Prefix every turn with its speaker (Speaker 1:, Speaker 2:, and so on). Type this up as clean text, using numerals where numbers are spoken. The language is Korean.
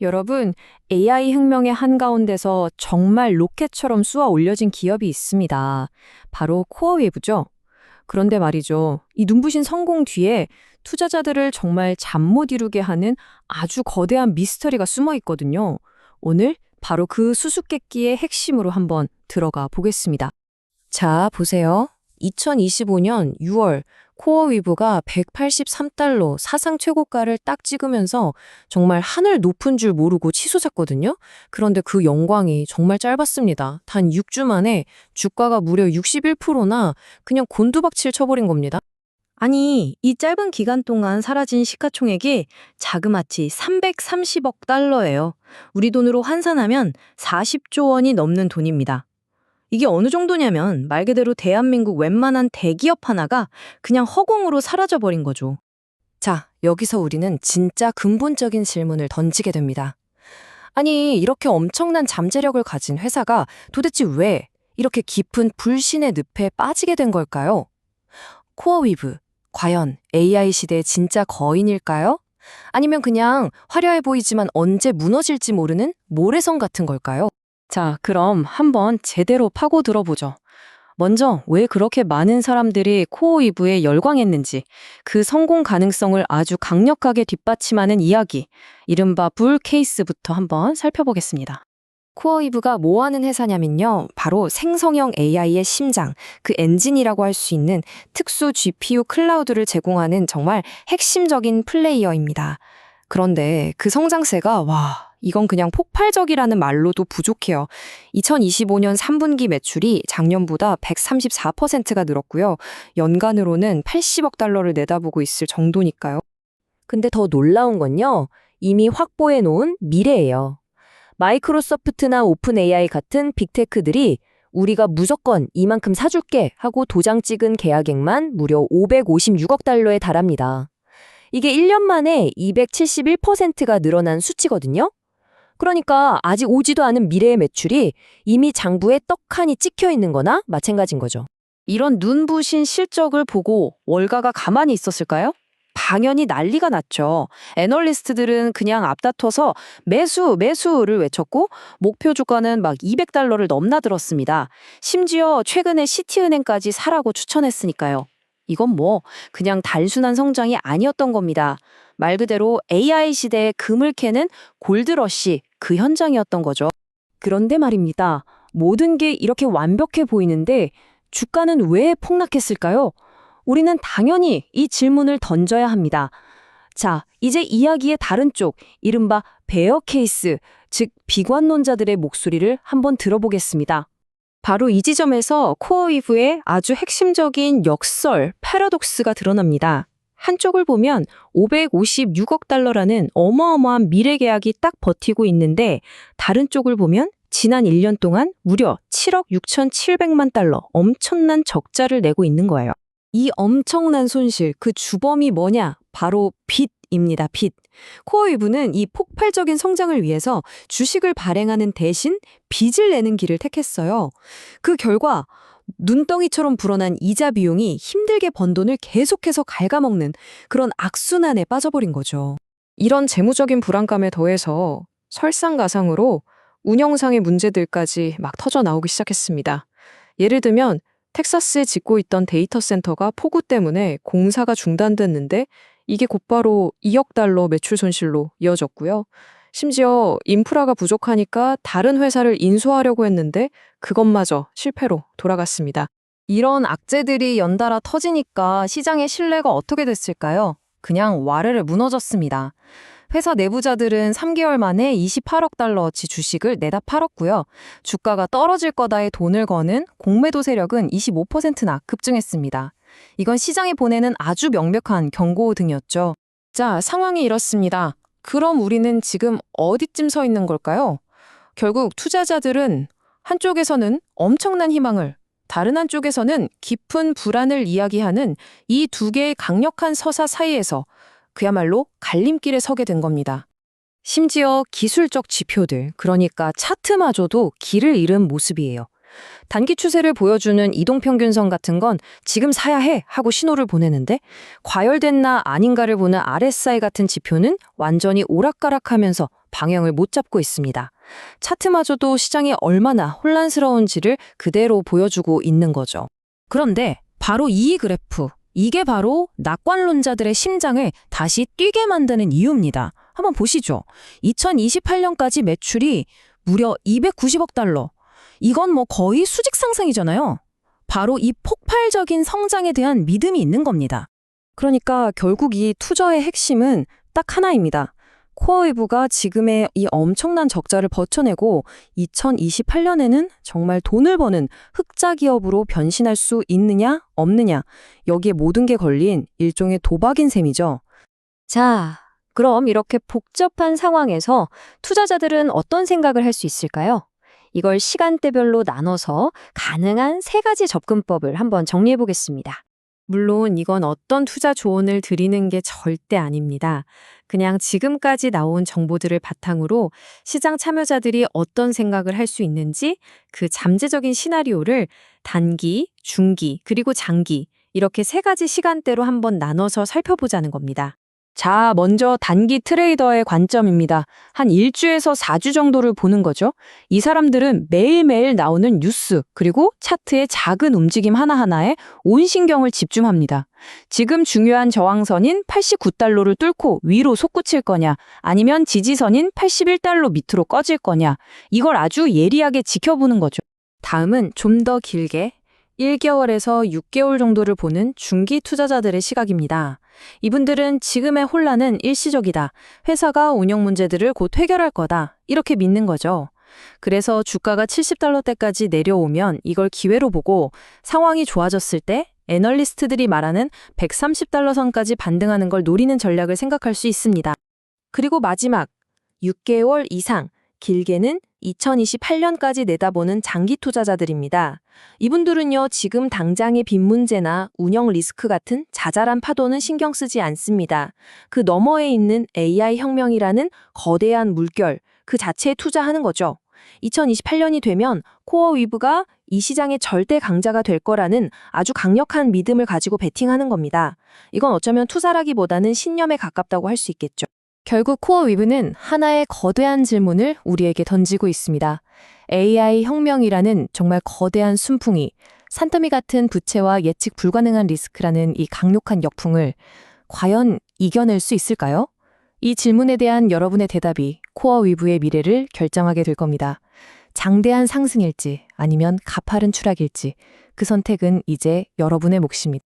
Speaker 1: 여러분, AI 혁명의 한가운데서 정말 로켓처럼 쏘아 올려진 기업이 있습니다. 바로 코어웨이브죠. 그런데 말이죠. 이 눈부신 성공 뒤에 투자자들을 정말 잠 못 이루게 하는 아주 거대한 미스터리가 숨어 있거든요. 오늘 바로 그 수수께끼의 핵심으로 한번 들어가 보겠습니다. 자, 보세요. 2025년 6월 코어위브가 183달러 사상 최고가를 딱 찍으면서 정말 하늘 높은 줄 모르고 치솟았거든요. 그런데 그 영광이 정말 짧았습니다. 단 6주 만에 주가가 무려 61%나 그냥 곤두박질 쳐버린 겁니다.
Speaker 2: 아니, 이 짧은 기간 동안 사라진 시가총액이 자그마치 330억 달러예요. 우리 돈으로 환산하면 40조 원이 넘는 돈입니다. 이게 어느 정도냐면 말 그대로 대한민국 웬만한 대기업 하나가 그냥 허공으로 사라져버린 거죠.
Speaker 1: 자, 여기서 우리는 진짜 근본적인 질문을 던지게 됩니다. 아니, 이렇게 엄청난 잠재력을 가진 회사가 도대체 왜 이렇게 깊은 불신의 늪에 빠지게 된 걸까요? 코어위브, 과연 AI 시대의 진짜 거인일까요? 아니면 그냥 화려해 보이지만 언제 무너질지 모르는 모래성 같은 걸까요? 자, 그럼 한번 제대로 파고 들어보죠. 먼저 왜 그렇게 많은 사람들이 코어위브에 열광했는지, 그 성공 가능성을 아주 강력하게 뒷받침하는 이야기, 이른바 불 케이스부터 한번 살펴보겠습니다. 코어위브가 뭐 하는 회사냐면요. 바로 생성형 AI의 심장, 그 엔진이라고 할 수 있는 특수 GPU 클라우드를 제공하는 정말 핵심적인 플레이어입니다. 그런데 그 성장세가 이건 그냥 폭발적이라는 말로도 부족해요. 2025년 3분기 매출이 작년보다 134%가 늘었고요. 연간으로는 80억 달러를 내다보고 있을 정도니까요. 근데 더 놀라운 건요. 이미 확보해 놓은 미래예요. 마이크로소프트나 오픈 AI 같은 빅테크들이 우리가 무조건 이만큼 사줄게 하고 도장 찍은 계약액만 무려 556억 달러에 달합니다. 이게 1년 만에 271%가 늘어난 수치거든요. 그러니까 아직 오지도 않은 미래의 매출이 이미 장부에 떡하니 찍혀 있는 거나 마찬가지인 거죠.
Speaker 2: 이런 눈부신 실적을 보고 월가가 가만히 있었을까요? 당연히 난리가 났죠. 애널리스트들은 그냥 앞다퉈서 매수를 외쳤고 목표 주가는 막 200달러를 넘나들었습니다. 심지어 최근에 시티은행까지 사라고 추천했으니까요. 이건 뭐 그냥 단순한 성장이 아니었던 겁니다. 말 그대로 AI 시대의 금을 캐는 골드러시 그 현장이었던 거죠.
Speaker 1: 그런데 말입니다. 모든 게 이렇게 완벽해 보이는데 주가는 왜 폭락했을까요? 우리는 당연히 이 질문을 던져야 합니다. 자, 이제 이야기의 다른 쪽, 이른바 베어 케이스, 즉 비관론자들의 목소리를 한번 들어보겠습니다. 바로 이 지점에서 코어위브의 아주 핵심적인 역설, 패러독스가 드러납니다. 한쪽을 보면 556억 달러라는 어마어마한 미래 계약이 딱 버티고 있는데 다른 쪽을 보면 지난 1년 동안 무려 7억 6,700만 달러 엄청난 적자를 내고 있는 거예요. 이 엄청난 손실, 그 주범이 뭐냐? 바로 빚입니다, 빚. 코어위브는 이 폭발적인 성장을 위해서 주식을 발행하는 대신 빚을 내는 길을 택했어요. 그 결과 눈덩이처럼 불어난 이자 비용이 힘들게 번 돈을 계속해서 갉아먹는 그런 악순환에 빠져버린 거죠. 이런 재무적인 불안감에 더해서 설상가상으로 운영상의 문제들까지 막 터져 나오기 시작했습니다. 예를 들면 텍사스에 짓고 있던 데이터 센터가 폭우 때문에 공사가 중단됐는데 이게 곧바로 2억 달러 매출 손실로 이어졌고요. 심지어 인프라가 부족하니까 다른 회사를 인수하려고 했는데 그것마저 실패로 돌아갔습니다. 이런 악재들이 연달아 터지니까 시장의 신뢰가 어떻게 됐을까요? 그냥 와르르 무너졌습니다. 회사 내부자들은 3개월 만에 28억 달러어치 주식을 내다 팔았고요. 주가가 떨어질 거다에 돈을 거는 공매도 세력은 25%나 급증했습니다. 이건 시장에 보내는 아주 명백한 경고등이었죠. 자, 상황이 이렇습니다. 그럼 우리는 지금 어디쯤 서 있는 걸까요? 결국 투자자들은 한쪽에서는 엄청난 희망을, 다른 한쪽에서는 깊은 불안을 이야기하는 이 두 개의 강력한 서사 사이에서 그야말로 갈림길에 서게 된 겁니다. 심지어 기술적 지표들, 그러니까 차트마저도 길을 잃은 모습이에요. 단기 추세를 보여주는 이동평균선 같은 건 지금 사야 해 하고 신호를 보내는데 과열됐나 아닌가를 보는 RSI 같은 지표는 완전히 오락가락하면서
Speaker 2: 방향을 못 잡고 있습니다. 차트마저도 시장이 얼마나 혼란스러운지를 그대로 보여주고 있는 거죠. 그런데 바로 이 그래프, 이게 바로 낙관론자들의 심장을 다시 뛰게 만드는 이유입니다. 한번 보시죠. 2028년까지 매출이 무려 290억 달러. 이건 뭐 거의 수직 상승이잖아요. 바로 이 폭발적인 성장에 대한 믿음이 있는 겁니다.
Speaker 1: 그러니까 결국 이 투자의 핵심은 딱 하나입니다. 코어웨이브가 지금의 이 엄청난 적자를 버텨내고 2028년에는 정말 돈을 버는 흑자 기업으로 변신할 수 있느냐, 없느냐, 여기에 모든 게 걸린 일종의 도박인 셈이죠.
Speaker 3: 자, 그럼 이렇게 복잡한 상황에서 투자자들은 어떤 생각을 할 수 있을까요? 이걸 시간대별로 나눠서 가능한 3가지 접근법을 한번 정리해 보겠습니다.
Speaker 2: 물론 이건 어떤 투자 조언을 드리는 게 절대 아닙니다. 그냥 지금까지 나온 정보들을 바탕으로 시장 참여자들이 어떤 생각을 할 수 있는지 그 잠재적인 시나리오를 단기, 중기, 그리고 장기 이렇게 3가지 시간대로 한번 나눠서 살펴보자는 겁니다.
Speaker 1: 자, 먼저 단기 트레이더의 관점입니다. 한 1주에서 4주 정도를 보는 거죠. 이 사람들은 매일매일 나오는 뉴스, 그리고 차트의 작은 움직임 하나하나에 온 신경을 집중합니다. 지금 중요한 저항선인 89달러를 뚫고 위로 솟구칠 거냐, 아니면 지지선인 81달러 밑으로 꺼질 거냐, 이걸 아주 예리하게 지켜보는 거죠. 다음은 좀 더 길게 1개월에서 6개월 정도를 보는 중기 투자자들의 시각입니다. 이분들은 지금의 혼란은 일시적이다. 회사가 운영 문제들을 곧 해결할 거다. 이렇게 믿는 거죠. 그래서 주가가 70달러대까지 내려오면 이걸 기회로 보고 상황이 좋아졌을 때 애널리스트들이 말하는 130달러 선까지 반등하는 걸 노리는 전략을 생각할 수 있습니다. 그리고 마지막 6개월 이상, 길게는 2028년까지 내다보는 장기 투자자들입니다. 이분들은요, 지금 당장의 빚 문제나 운영 리스크 같은 자잘한 파도는 신경 쓰지 않습니다. 그 너머에 있는 AI 혁명이라는 거대한 물결, 그 자체에 투자하는 거죠. 2028년이 되면 코어위브가 이 시장의 절대 강자가 될 거라는 아주 강력한 믿음을 가지고 베팅하는 겁니다. 이건 어쩌면 투자라기보다는 신념에 가깝다고 할 수 있겠죠.
Speaker 2: 결국 코어위브는 하나의 거대한 질문을 우리에게 던지고 있습니다. AI 혁명이라는 정말 거대한 순풍이 산더미 같은 부채와 예측 불가능한 리스크라는 이 강력한 역풍을 과연 이겨낼 수 있을까요? 이 질문에 대한 여러분의 대답이 코어위브의 미래를 결정하게 될 겁니다. 장대한 상승일지 아니면 가파른 추락일지 그 선택은 이제 여러분의 몫입니다.